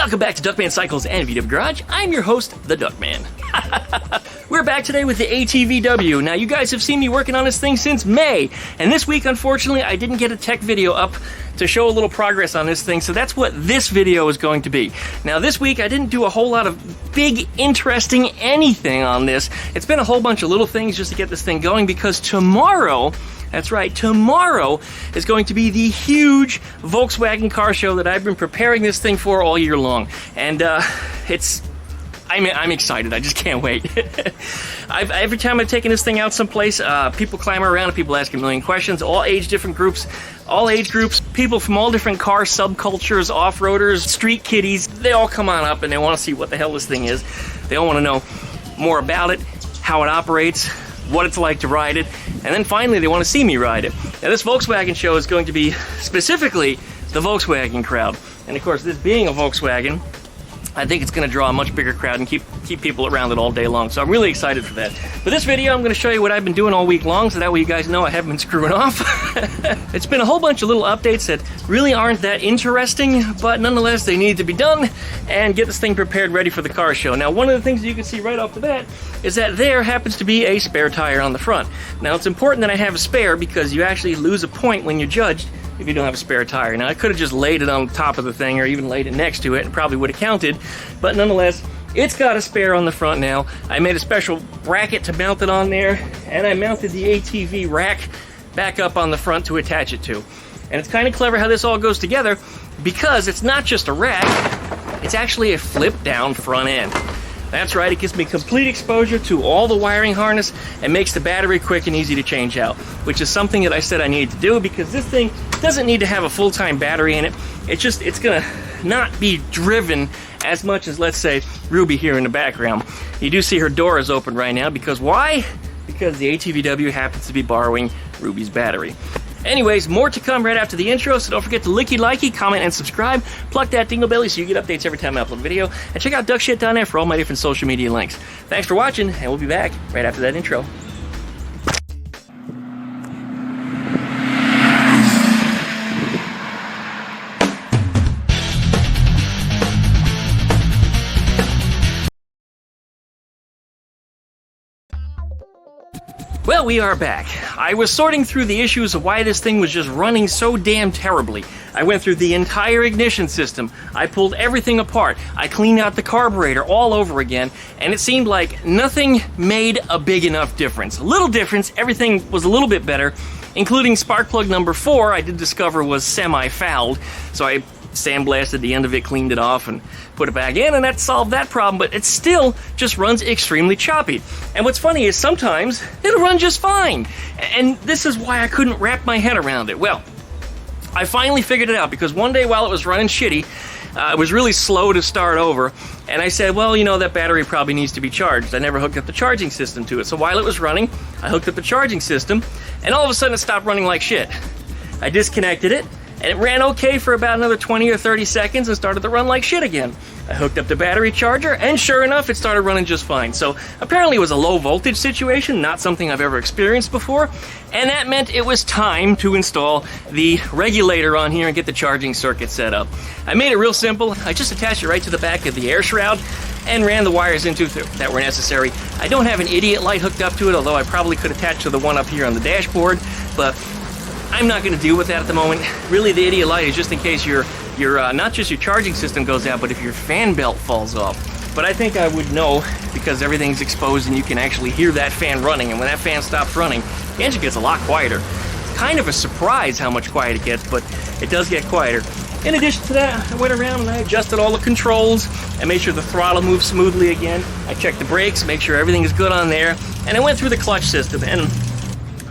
Welcome back to DuckmanCycles and VW Garage. I'm your host, the Duckman. We're back today with the ATVW. Now, you guys have seen me working on this thing since May, and this week, unfortunately, I didn't get a tech video up to show a little progress on this thing, so that's what this video is going to be. Now, this week, I didn't do a whole lot of big, interesting anything on this. It's been a whole bunch of little things just to get this thing going, because tomorrow, that's right, tomorrow is going to be the huge Volkswagen car show that I've been preparing this thing for all year long. And I'm excited. I just can't wait. Every time I've taken this thing out someplace, people clamor around and people ask a million questions, all age groups, people from all different car subcultures, off-roaders, street kiddies, they all come on up and they want to see what the hell this thing is. They all want to know more about it, how it operates, what it's like to ride it, and then finally they want to see me ride it. Now, this Volkswagen show is going to be specifically the Volkswagen crowd. And of course, this being a Volkswagen, I think it's going to draw a much bigger crowd and keep people around it all day long. So I'm really excited for that. For this video, I'm going to show you what I've been doing all week long, so that way you guys know I haven't been screwing off. It's been a whole bunch of little updates that really aren't that interesting, but nonetheless, they need to be done and get this thing prepared, ready for the car show. Now, one of the things that you can see right off the bat is that there happens to be a spare tire on the front. Now, it's important that I have a spare because you actually lose a point when you're judged if you don't have a spare tire. Now, I could have just laid it on top of the thing or even laid it next to it and probably would have counted, but nonetheless, it's got a spare on the front now. I made a special bracket to mount it on there, and I mounted the ATV rack back up on the front to attach it to. And it's kind of clever how this all goes together because it's not just a rack, it's actually a flip-down front end. That's right, it gives me complete exposure to all the wiring harness and makes the battery quick and easy to change out, which is something that I said I needed to do because this thing doesn't need to have a full-time battery in it. It's gonna not be driven as much as, let's say, Ruby here in the background. You do see her door is open right now because why? Because the ATVW happens to be borrowing Ruby's battery. Anyways, more to come right after the intro, so don't forget to likey, comment, and subscribe. Pluck that dingle belly so you get updates every time I upload a video. And check out duckshit.net for all my different social media links. Thanks for watching, and we'll be back right after that intro. Well, we are back. I was sorting through the issues of why this thing was just running so damn terribly. I went through the entire ignition system. I pulled everything apart. I cleaned out the carburetor all over again, and it seemed like nothing made a big enough difference. A little difference, everything was a little bit better, including spark plug number 4 I did discover was semi-fouled, so I sandblasted the end of it, cleaned it off, and put it back in, and that solved that problem, but it still just runs extremely choppy. And what's funny is sometimes it'll run just fine, and this is why I couldn't wrap my head around it. Well, I finally figured it out, because one day while it was running shitty, it was really slow to start over, and I said, well, you know, that battery probably needs to be charged. I never hooked up the charging system to it, so while it was running, I hooked up the charging system, and all of a sudden it stopped running like shit. I disconnected it, and it ran okay for about another 20 or 30 seconds and started to run like shit again. I hooked up the battery charger, and sure enough, it started running just fine. So apparently it was a low voltage situation, not something I've ever experienced before, and that meant it was time to install the regulator on here and get the charging circuit set up. I made it real simple. I just attached it right to the back of the air shroud and ran the wires into it that were necessary. I don't have an idiot light hooked up to it, although I probably could attach to the one up here on the dashboard, but I'm not going to deal with that at the moment. Really, the idiot light is just in case your not just your charging system goes out, but if your fan belt falls off. But I think I would know because everything's exposed and you can actually hear that fan running, and when that fan stops running, the engine gets a lot quieter. It's kind of a surprise how much quieter it gets, but it does get quieter. In addition to that, I went around and I adjusted all the controls. I made sure the throttle moves smoothly again. I checked the brakes, make sure everything is good on there, and I went through the clutch system, and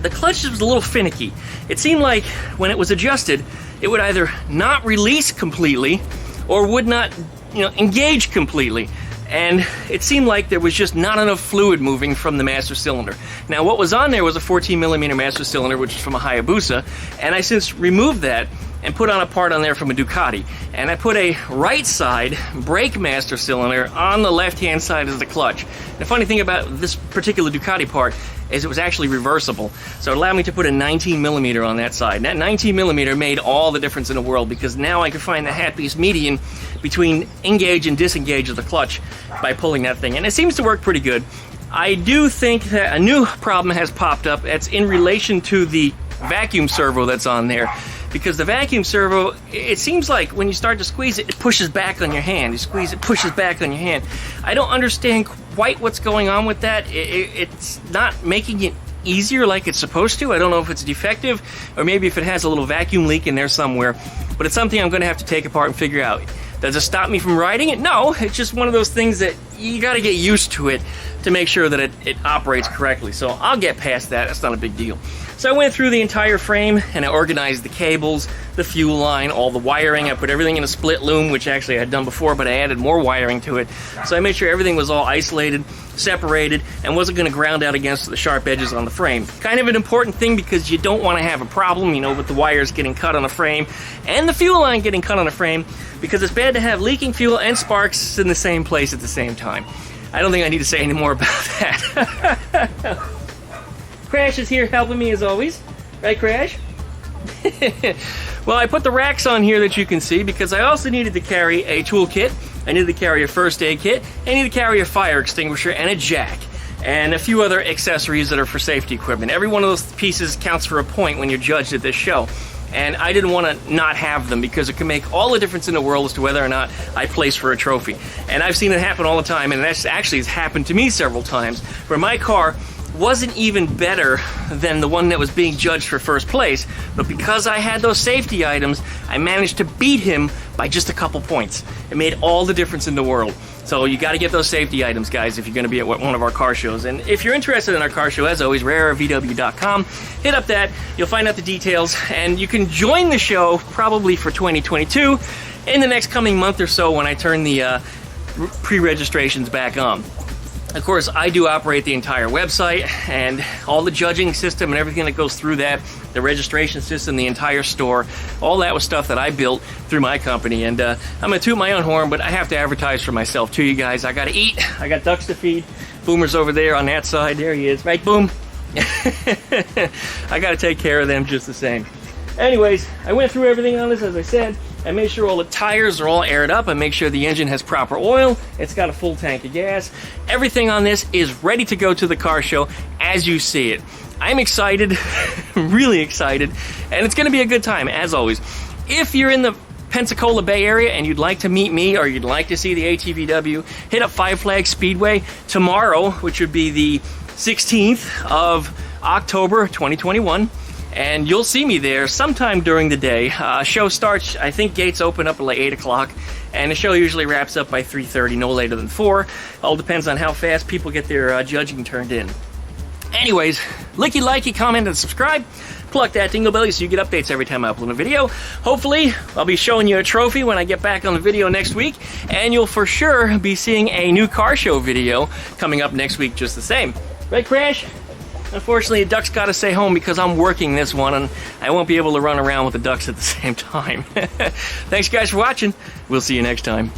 the clutch was a little finicky. It seemed like when it was adjusted, it would either not release completely or would not, engage completely. And it seemed like there was just not enough fluid moving from the master cylinder. Now, what was on there was a 14mm master cylinder, which is from a Hayabusa, and I since removed that, and put on a part on there from a Ducati. And I put a right side brake master cylinder on the left-hand side of the clutch. The funny thing about this particular Ducati part is it was actually reversible. So it allowed me to put a 19mm on that side. And that 19mm made all the difference in the world, because now I could find the happiest median between engage and disengage of the clutch by pulling that thing. And it seems to work pretty good. I do think that a new problem has popped up. It's in relation to the vacuum servo that's on there. Because the vacuum servo, it seems like when you start to squeeze it, it pushes back on your hand. You squeeze it, pushes back on your hand. I don't understand quite what's going on with that. It's not making it easier like it's supposed to. I don't know if it's defective, or maybe if it has a little vacuum leak in there somewhere. But it's something I'm going to have to take apart and figure out. Does it stop me from riding it? No, it's just one of those things that you got to get used to it to make sure that it operates correctly. So I'll get past that. That's not a big deal. So I went through the entire frame and I organized the cables, the fuel line, all the wiring. I put everything in a split loom, which actually I had done before, but I added more wiring to it. So I made sure everything was all isolated, separated, and wasn't going to ground out against the sharp edges on the frame. Kind of an important thing, because you don't want to have a problem, you know, with the wires getting cut on the frame and the fuel line getting cut on the frame, because it's bad to have leaking fuel and sparks in the same place at the same time. I don't think I need to say any more about that. Crash is here helping me as always. Right, Crash? Well, I put the racks on here that you can see because I also needed to carry a tool kit. I needed to carry a first aid kit. I needed to carry a fire extinguisher and a jack, and a few other accessories that are for safety equipment. Every one of those pieces counts for a point when you're judged at this show. And I didn't want to not have them, because it can make all the difference in the world as to whether or not I place for a trophy. And I've seen it happen all the time, and that's actually has happened to me several times, where my car wasn't even better than the one that was being judged for first place, but because I had those safety items, I managed to beat him by just a couple points. It made all the difference in the world. So you got to get those safety items, guys, if you're going to be at one of our car shows. And if you're interested in our car show, as always, rarevw.com. Hit up that. You'll find out the details, and you can join the show probably for 2022 in the next coming month or so when I turn the pre-registrations back on. Of course, I do operate the entire website and all the judging system and everything that goes through that, the registration system, the entire store. All that was stuff that I built through my company. And I'm going to toot my own horn, but I have to advertise for myself too, you guys. I got to eat. I got ducks to feed. Boomer's over there on that side. There he is. Right, Boom? I got to take care of them just the same. Anyways, I went through everything on this, as I said. I made sure all the tires are all aired up. I make sure the engine has proper oil. It's got a full tank of gas. Everything on this is ready to go to the car show as you see it. I'm excited, really excited, and it's going to be a good time, as always. If you're in the Pensacola Bay Area and you'd like to meet me, or you'd like to see the ATVW, hit up Flags Speedway tomorrow, which would be the 16th of October 2021. And you'll see me there sometime during the day. Show starts, I think gates open up at like 8 o'clock, and the show usually wraps up by 3:30, no later than 4. All depends on how fast people get their judging turned in. Anyways, licky, likey, comment, and subscribe. Pluck that dingle belly so you get updates every time I upload a video. Hopefully, I'll be showing you a trophy when I get back on the video next week, and you'll for sure be seeing a new car show video coming up next week just the same. Right, Crash? Unfortunately, the ducks got to stay home because I'm working this one, and I won't be able to run around with the ducks at the same time. Thanks, guys, for watching. We'll see you next time.